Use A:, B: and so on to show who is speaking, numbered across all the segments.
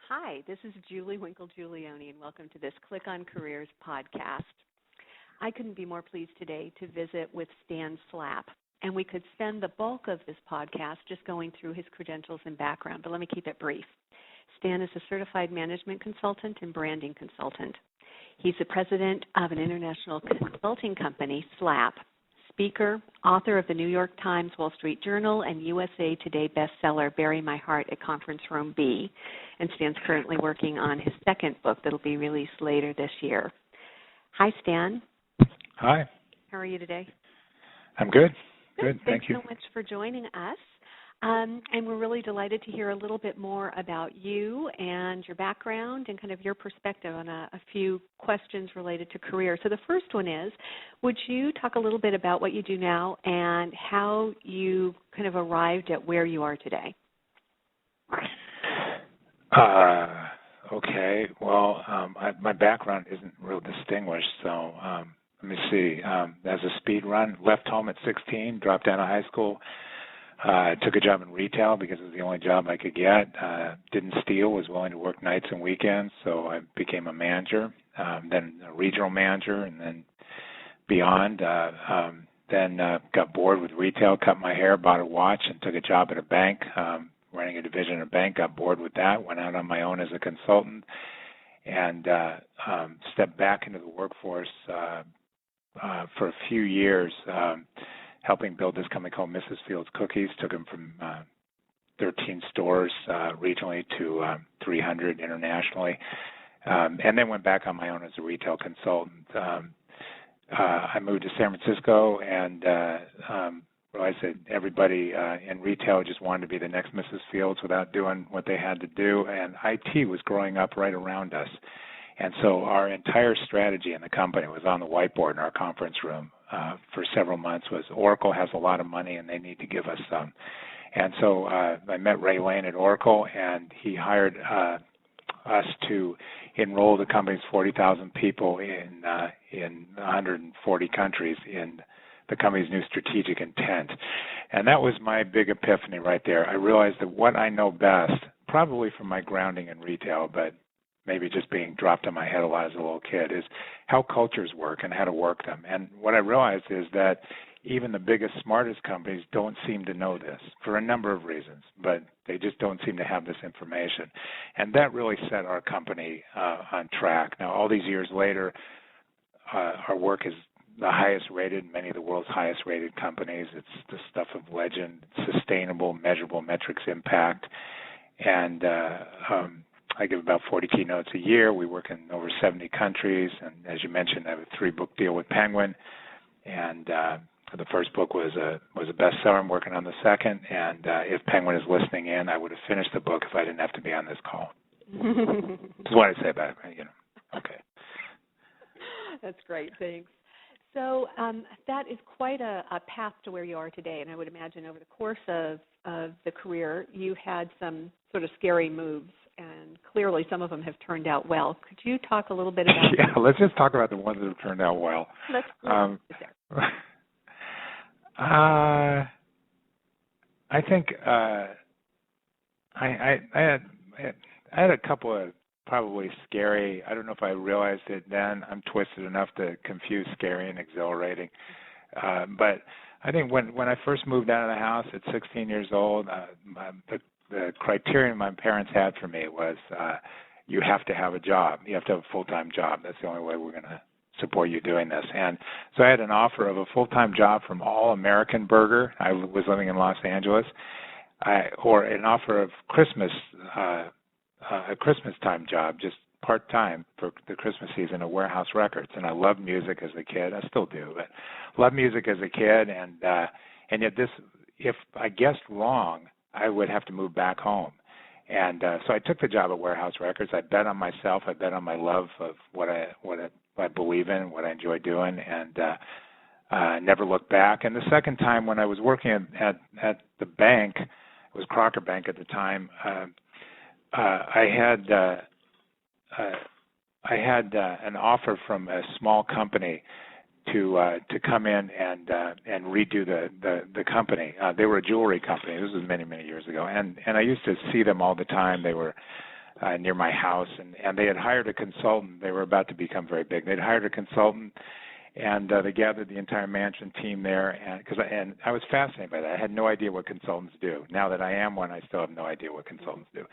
A: Hi, this is Julie Winkle Giulioni, and welcome to this Click on Careers podcast. I couldn't be more pleased today to visit with Stan Slapp, and we could spend the bulk of this podcast just going through his credentials and background, but let me keep it brief. Stan is a certified management consultant and branding consultant. He's the president of an international consulting company, Slapp, speaker, author of the New York Times, Wall Street Journal, and USA Today bestseller, Bury My Heart at Conference Room B. And Stan's currently working on his second book that'll be released later this year. Hi, Stan.
B: Hi.
A: How are you today?
B: I'm good. Good. Thank you
A: so much for joining us. And we're really delighted to hear a little bit more about you and your background and kind of your perspective on a few questions related to career. So the first one is, would you talk a little bit about what you do now and how you kind of arrived at where you are today?
B: Okay. Well, my background isn't real distinguished, so let me see. As a speed run, left home at 16, dropped out of high school. Took a job in retail because it was the only job I could get. Didn't steal, was willing to work nights and weekends, so I became a manager, then a regional manager, and then beyond. Then got bored with retail, cut my hair, bought a watch, and took a job at a bank, running a division of a bank. Got bored with that, went out on my own as a consultant, and stepped back into the workforce for a few years, helping build this company called Mrs. Fields Cookies. Took them from 13 stores regionally to 300 internationally, and then went back on my own as a retail consultant. I moved to San Francisco and realized that everybody in retail just wanted to be the next Mrs. Fields without doing what they had to do, and IT was growing up right around us. And so our entire strategy in the company was on the whiteboard in our conference room for several months. Was Oracle has a lot of money and they need to give us some. And so I met Ray Lane at Oracle, and he hired us to enroll the company's 40,000 people in 140 countries in the company's new strategic intent. And that was my big epiphany right there. I realized that what I know best, probably from my grounding in retail, but maybe just being dropped on my head a lot as a little kid, is how cultures work and how to work them. And what I realized is that even the biggest, smartest companies don't seem to know this for a number of reasons, but they just don't seem to have this information. And that really set our company on track. Now, all these years later, our work is the highest rated, many of the world's highest rated companies. It's the stuff of legend, sustainable, measurable metrics impact. And I give about 40 keynotes a year. We work in over 70 countries, and as you mentioned, I have a 3-book deal with Penguin, and the first book was a bestseller. I'm working on the second, and if Penguin is listening in, I would have finished the book if I didn't have to be on this call. That's what I say about it, Okay.
A: That's great. Thanks. So that is quite a path to where you are today, and I would imagine over the course of the career, you had some sort of scary moves, and clearly some of them have turned out well. Could you talk a little bit about
B: Yeah, let's just talk about the ones that have turned out well.
A: Let's
B: I think I had a couple of probably scary, I don't know if I realized it then, I'm twisted enough to confuse scary and exhilarating. But I think when I first moved out of the house at 16 years old, the criterion my parents had for me was you have to have a job. You have to have a full-time job. That's the only way we're going to support you doing this. And so I had an offer of a full-time job from All American Burger. I was living in Los Angeles. Or an offer of a Christmas time job, just part-time for the Christmas season at Warehouse Records. And I loved music as a kid. I still do, but loved music as a kid. And yet this, if I guessed wrong, I would have to move back home. And so I took the job at Warehouse Records. I bet on myself. I bet on my love of what I believe in, what I enjoy doing, and never looked back. And the second time when I was working at the bank, it was Crocker Bank at the time, I had an offer from a small company to come in and redo the company. They were a jewelry company. This was many years ago, and I used to see them all the time. They were near my house, and they had hired a consultant. They were about to become very big. They'd hired a consultant, and they gathered the entire management team there, and I was fascinated by that. I had no idea what consultants do. Now that I am one, I still have no idea what consultants do.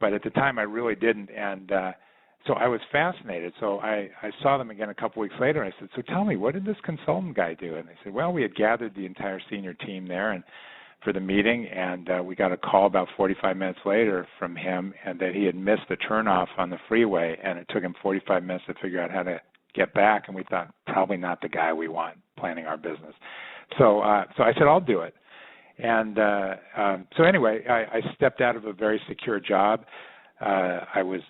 B: But at the time, I really didn't, and so I was fascinated. So I saw them again a couple weeks later, and I said, so tell me, what did this consultant guy do? And they said, well, we had gathered the entire senior team there and for the meeting, and we got a call about 45 minutes later from him, and that he had missed the turnoff on the freeway, and it took him 45 minutes to figure out how to get back, and we thought, probably not the guy we want planning our business. So I said, I'll do it. And so anyway, I stepped out of a very secure job. I was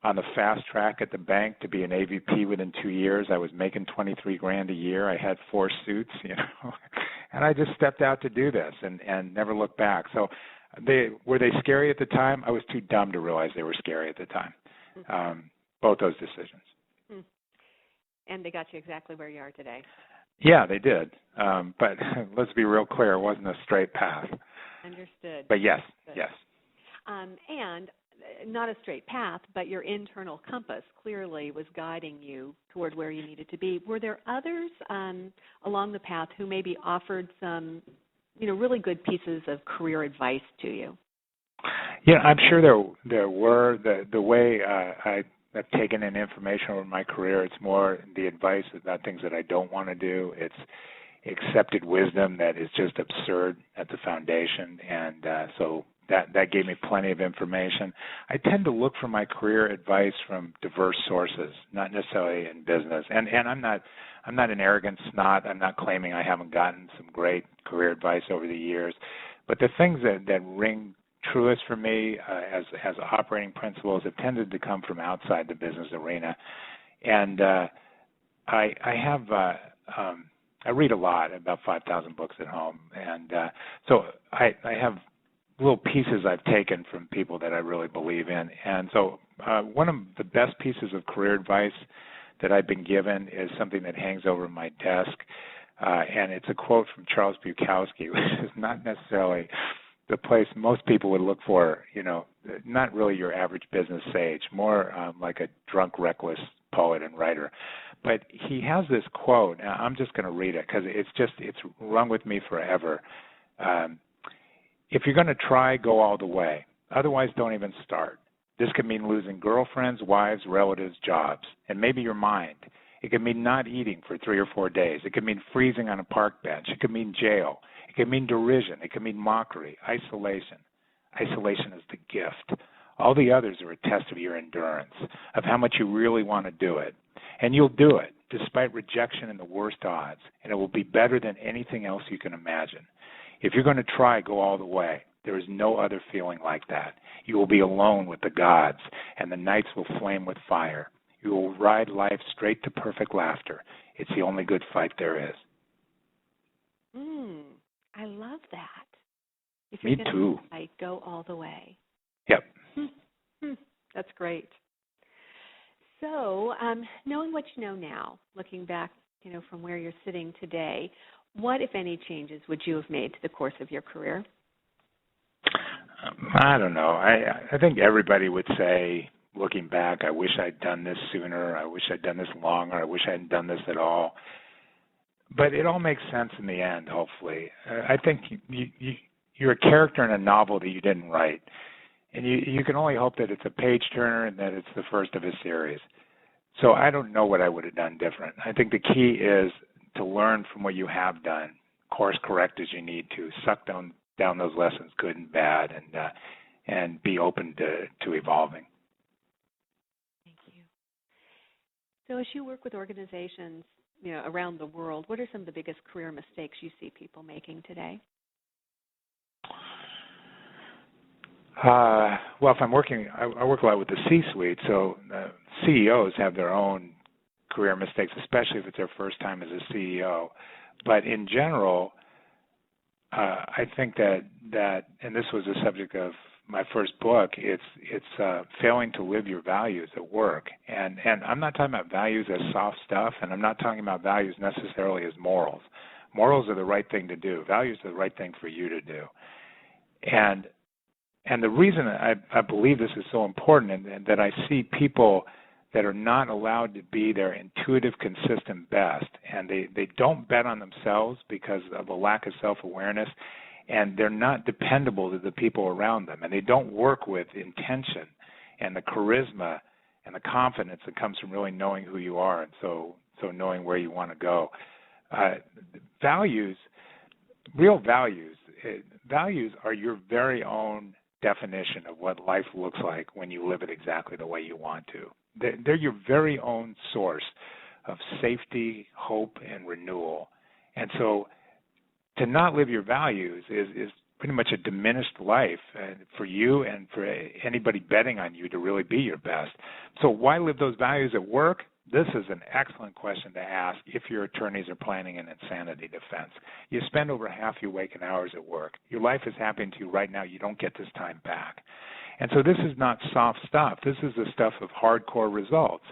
B: on the fast track at the bank to be an AVP within 2 years. I was making $23,000 a year. I had 4 suits, and I just stepped out to do this and never looked back. So were they scary at the time? I was too dumb to realize they were scary at the time. Both those decisions.
A: And they got you exactly where you are today.
B: Yeah, they did. But let's be real clear, it wasn't a straight path.
A: Understood.
B: But yes,
A: Understood.
B: yes.
A: And not a straight path, but your internal compass clearly was guiding you toward where you needed to be. Were there others along the path who maybe offered some, really good pieces of career advice to you?
B: Yeah, I'm sure there were. The way I've taken in information over my career, it's more the advice about things that I don't want to do. It's accepted wisdom that is just absurd at the foundation, and so that gave me plenty of information. I tend to look for my career advice from diverse sources, not necessarily in business. And I'm not an arrogant snot. I'm not claiming I haven't gotten some great career advice over the years. But the things that ring truest for me as operating principles have tended to come from outside the business arena. And I read a lot, about 5,000 books at home. And so I have little pieces I've taken from people that I really believe in. And so one of the best pieces of career advice that I've been given is something that hangs over my desk, and it's a quote from Charles Bukowski, which is not necessarily the place most people would look for, not really your average business sage, more like a drunk, reckless poet and writer. But he has this quote, and I'm just going to read it because it's rung with me forever. If you're going to try, go all the way. Otherwise, don't even start. This could mean losing girlfriends, wives, relatives, jobs, and maybe your mind. It could mean not eating for 3 or 4 days. It could mean freezing on a park bench. It could mean jail. It could mean derision. It could mean mockery, isolation. Isolation is the gift. All the others are a test of your endurance, of how much you really want to do it. And you'll do it, despite rejection and the worst odds, and it will be better than anything else you can imagine. If you're going to try, go all the way. There is no other feeling like that. You will be alone with the gods, and the nights will flame with fire. You will ride life straight to perfect laughter. It's the only good fight there is.
A: I love that. If
B: Me
A: you're
B: too.
A: Fight, go all the way.
B: Yep.
A: That's great. So, knowing what you know now, looking back, from where you're sitting today, what, if any, changes would you have made to the course of your career?
B: I don't know. I think everybody would say, looking back, I wish I'd done this sooner. I wish I'd done this longer. I wish I hadn't done this at all. But it all makes sense in the end, hopefully. I think you're a character in a novel that you didn't write. And you can only hope that it's a page-turner and that it's the first of a series. So I don't know what I would have done different. I think the key is to learn from what you have done, course correct as you need to, suck down those lessons, good and bad, and be open to evolving.
A: Thank you. So as you work with organizations, around the world, what are some of the biggest career mistakes you see people making today?
B: Well, if I'm working, I work a lot with the C-suite, so CEOs have their own career mistakes, especially if it's their first time as a CEO. But in general, I think that, and this was the subject of my first book, it's failing to live your values at work. And I'm not talking about values as soft stuff, and I'm not talking about values necessarily as morals. Morals are the right thing to do. Values are the right thing for you to do. And And the reason I believe this is so important and that I see people that are not allowed to be their intuitive, consistent best, and they don't bet on themselves because of a lack of self-awareness, and they're not dependable to the people around them, and they don't work with intention and the charisma and the confidence that comes from really knowing who you are and so knowing where you want to go. Values, real values, values are your very own definition of what life looks like when you live it exactly the way you want to. They're your very own source of safety, hope, and renewal. And so to not live your values is pretty much a diminished life for you and for anybody betting on you to really be your best. So why live those values at work? This is an excellent question to ask if your attorneys are planning an insanity defense. You spend over half your waking hours at work. Your life is happening to you right now. You don't get this time back. And so this is not soft stuff. This is the stuff of hardcore results.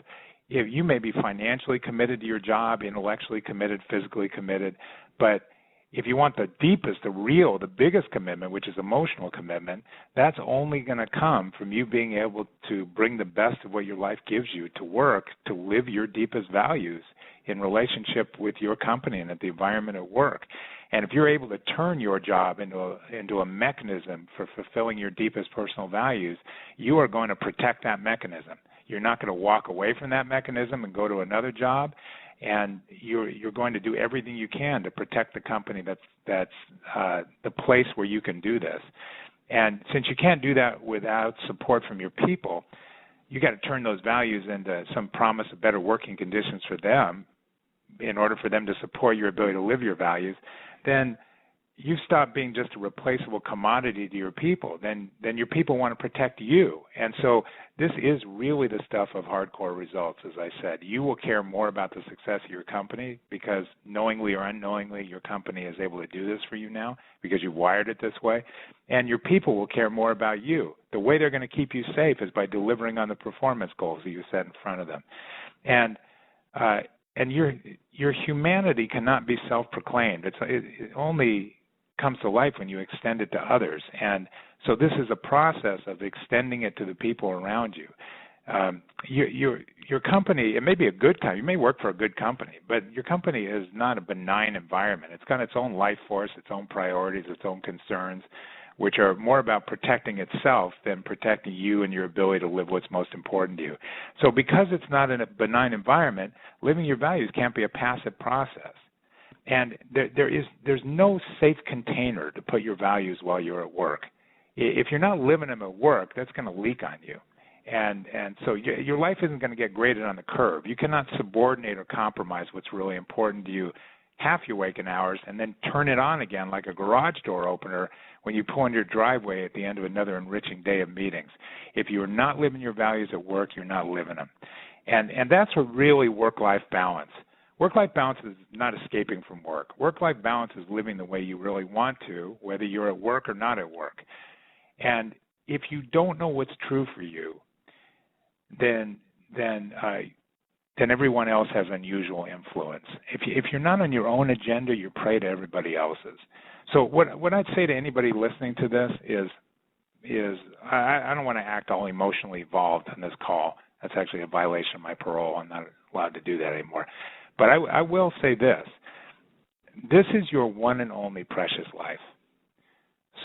B: If you may be financially committed to your job, intellectually committed, physically committed, but if you want the deepest, the real, the biggest commitment, which is emotional commitment, that's only going to come from you being able to bring the best of what your life gives you to work, to live your deepest values in relationship with your company and at the environment at work. And if you're able to turn your job into a mechanism for fulfilling your deepest personal values, you are going to protect that mechanism. You're not going to walk away from that mechanism and go to another job. And you're going to do everything you can to protect the company that's the place where you can do this. And since you can't do that without support from your people, you got to turn those values into some promise of better working conditions for them in order for them to support your ability to live your values. Then you stop being just a replaceable commodity to your people. Then your people want to protect you. And so this is really the stuff of hardcore results, as I said. You will care more about the success of your company because knowingly or unknowingly your company is able to do this for you now because you've wired it this way. And your people will care more about you. The way they're going to keep you safe is by delivering on the performance goals that you set in front of them. And your humanity cannot be self-proclaimed. It only comes to life when you extend it to others. And so this is a process of extending it to the people around you. Your company, it may be a good company. You may work for a good company, but your company is not a benign environment. It's got its own life force, its own priorities, its own concerns, which are more about protecting itself than protecting you and your ability to live what's most important to you. So because it's not in a benign environment, living your values can't be a passive process. And there's no safe container to put your values while you're at work. If you're not living them at work, that's going to leak on you. And so your life isn't going to get graded on the curve. You cannot subordinate or compromise what's really important to you half your waking hours and then turn it on again like a garage door opener when you pull in your driveway at the end of another enriching day of meetings. If you're not living your values at work, you're not living them. And that's a really work-life balance. Work-life balance is not escaping from work. Work-life balance is living the way you really want to, whether you're at work or not at work. And if you don't know what's true for you, then everyone else has unusual influence. If you're not on your own agenda, you're prey to everybody else's. So what I'd say to anybody listening to this is I don't want to act all emotionally involved on this call. That's actually a violation of my parole. I'm not allowed to do that anymore. But I will say this. This is your one and only precious life.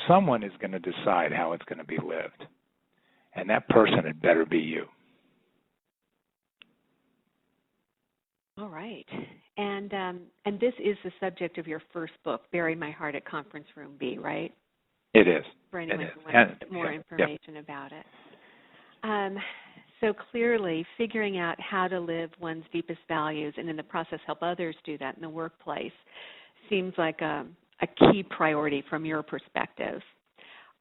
B: Someone is going to decide how it's going to be lived. And that person had better be you.
A: All right. And this is the subject of your first book, Bury My Heart at Conference Room B, right?
B: It is.
A: For anyone who wants more information about it. So clearly, figuring out how to live one's deepest values and in the process help others do that in the workplace seems like a key priority from your perspective.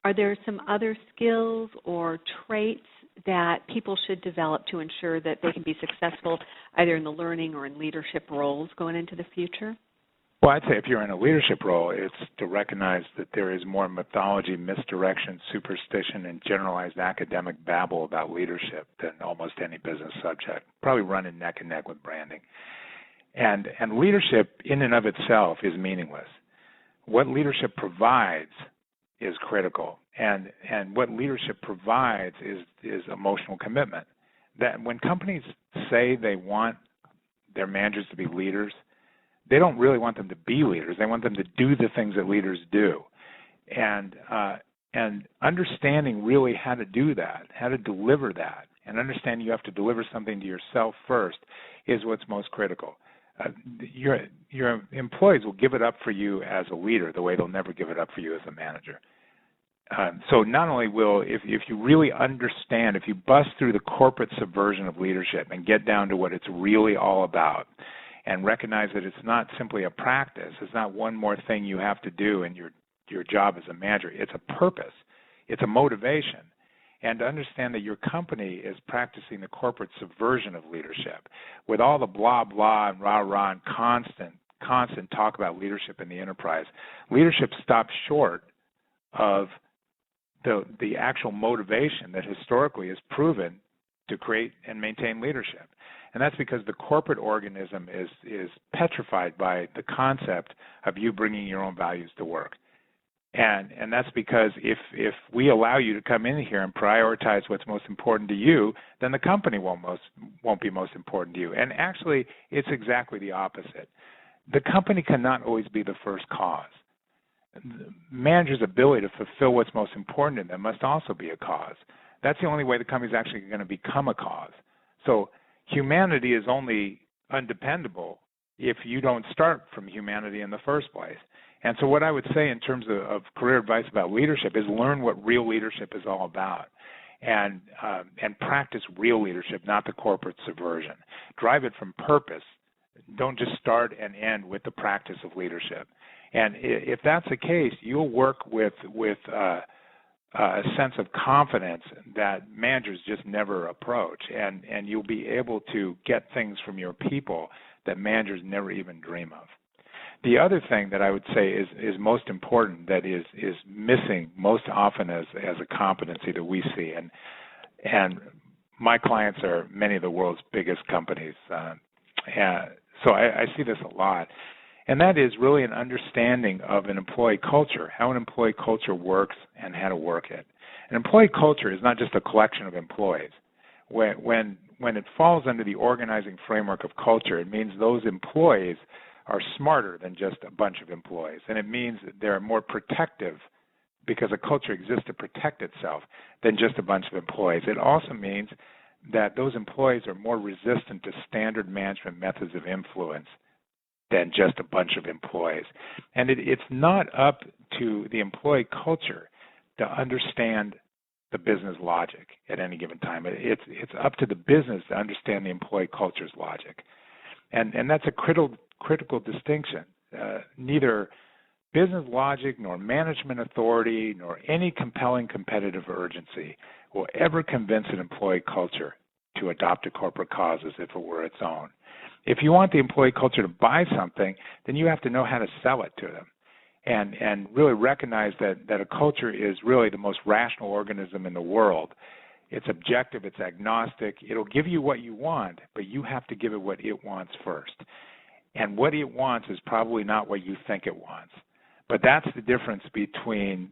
A: Are there some other skills or traits that people should develop to ensure that they can be successful either in the learning or in leadership roles going into the future?
B: Well, I'd say if you're in a leadership role, it's to recognize that there is more mythology, misdirection, superstition, and generalized academic babble about leadership than almost any business subject, probably running neck and neck with branding. And leadership in and of itself is meaningless. What leadership provides is critical. And what leadership provides is emotional commitment. That when companies say they want their managers to be leaders, they don't really want them to be leaders. They want them to do the things that leaders do. And understanding really how to do that, how to deliver that, and understanding you have to deliver something to yourself first is what's most critical. Your employees will give it up for you as a leader the way they'll never give it up for you as a manager. So not only will, if you really understand, if you bust through the corporate subversion of leadership and get down to what it's really all about and recognize that it's not simply a practice, it's not one more thing you have to do in your job as a manager, it's a purpose, it's a motivation. And to understand that your company is practicing the corporate subversion of leadership with all the blah, blah, and rah-rah and constant talk about leadership in the enterprise. Leadership stops short of the actual motivation that historically is proven to create and maintain leadership. And that's because the corporate organism is petrified by the concept of you bringing your own values to work. And that's because if we allow you to come in here and prioritize what's most important to you, then the company won't be most important to you. And actually, it's exactly the opposite. The company cannot always be the first cause. The manager's ability to fulfill what's most important to them must also be a cause. That's the only way the company's actually going to become a cause. So humanity is only undependable if you don't start from humanity in the first place. And so what I would say in terms of career advice about leadership is learn what real leadership is all about and practice real leadership, not the corporate subversion. Drive it from purpose. Don't just start and end with the practice of leadership. And if that's the case, you'll work with a sense of confidence that managers just never approach, and you'll be able to get things from your people that managers never even dream of. The other thing that I would say is most important, that is missing most often as a competency that we see, and my clients are many of the world's biggest companies, so I see this a lot, and that is really an understanding of an employee culture, how an employee culture works and how to work it. An employee culture is not just a collection of employees. When it falls under the organizing framework of culture, it means those employees are smarter than just a bunch of employees, and it means that they're more protective because a culture exists to protect itself than just a bunch of employees. It also means that those employees are more resistant to standard management methods of influence than just a bunch of employees. And it's not up to the employee culture to understand the business logic at any given time. It's up to the business to understand the employee culture's logic. And that's a critical distinction. Neither business logic nor management authority nor any compelling competitive urgency will ever convince an employee culture to adopt a corporate cause as if it were its own. If you want the employee culture to buy something, then you have to know how to sell it to them and really recognize that a culture is really the most rational organism in the world. It's objective, it's agnostic, it'll give you what you want, but you have to give it what it wants first. And what it wants is probably not what you think it wants. But that's the difference between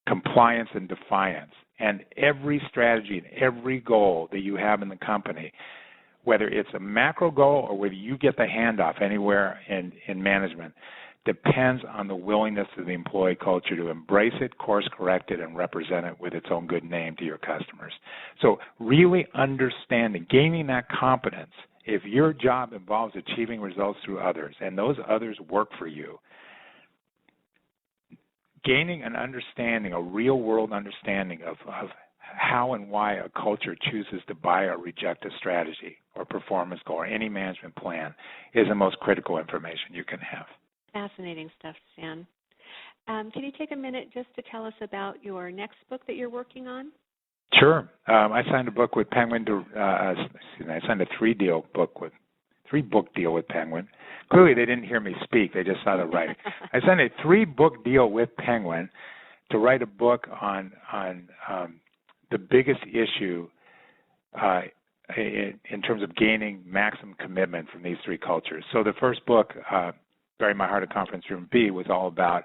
B: compliance and defiance. And every strategy and every goal that you have in the company, whether it's a macro goal or whether you get the handoff anywhere in management, depends on the willingness of the employee culture to embrace it, course correct it, and represent it with its own good name to your customers. So really understanding, gaining that competence, if your job involves achieving results through others and those others work for you, gaining an understanding, a real-world understanding of how and why a culture chooses to buy or reject a strategy or performance goal or any management plan is the most critical information you can have.
A: Fascinating stuff, Stan. Can you take a minute just to tell us about your next book that you're working on?
B: Sure. I signed a book with Penguin. I signed a three-book deal with Penguin. Clearly, they didn't hear me speak. They just saw the writing. I signed a 3-book deal with Penguin to write a book on the biggest issue in terms of gaining maximum commitment from these 3 cultures. So the first book, Bury My Heart at Conference Room B, was all about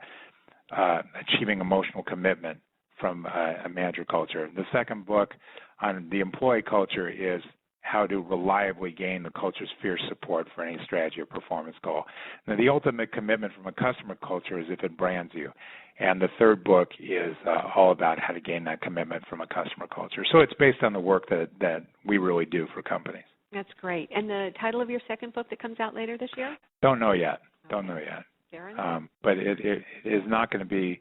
B: achieving emotional commitment from a manager culture. The second book on the employee culture is how to reliably gain the culture's fierce support for any strategy or performance goal. Now, the ultimate commitment from a customer culture is if it brands you. And the third book is all about how to gain that commitment from a customer culture. So it's based on the work that we really do for companies.
A: That's great. And the title of your second book that comes out later this year?
B: Don't know yet. Don't know yet.
A: Fair enough.
B: But it is not going to be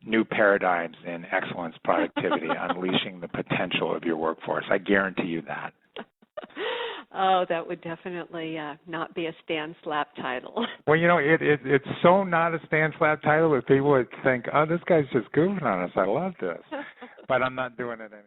B: new paradigms in excellence productivity, unleashing the potential of your workforce. I guarantee you that.
A: Oh, that would definitely not be a Stan Slap title.
B: Well, it's so not a Stan Slap title that people would think, oh, this guy's just goofing on us. I love this. But I'm not doing it anymore.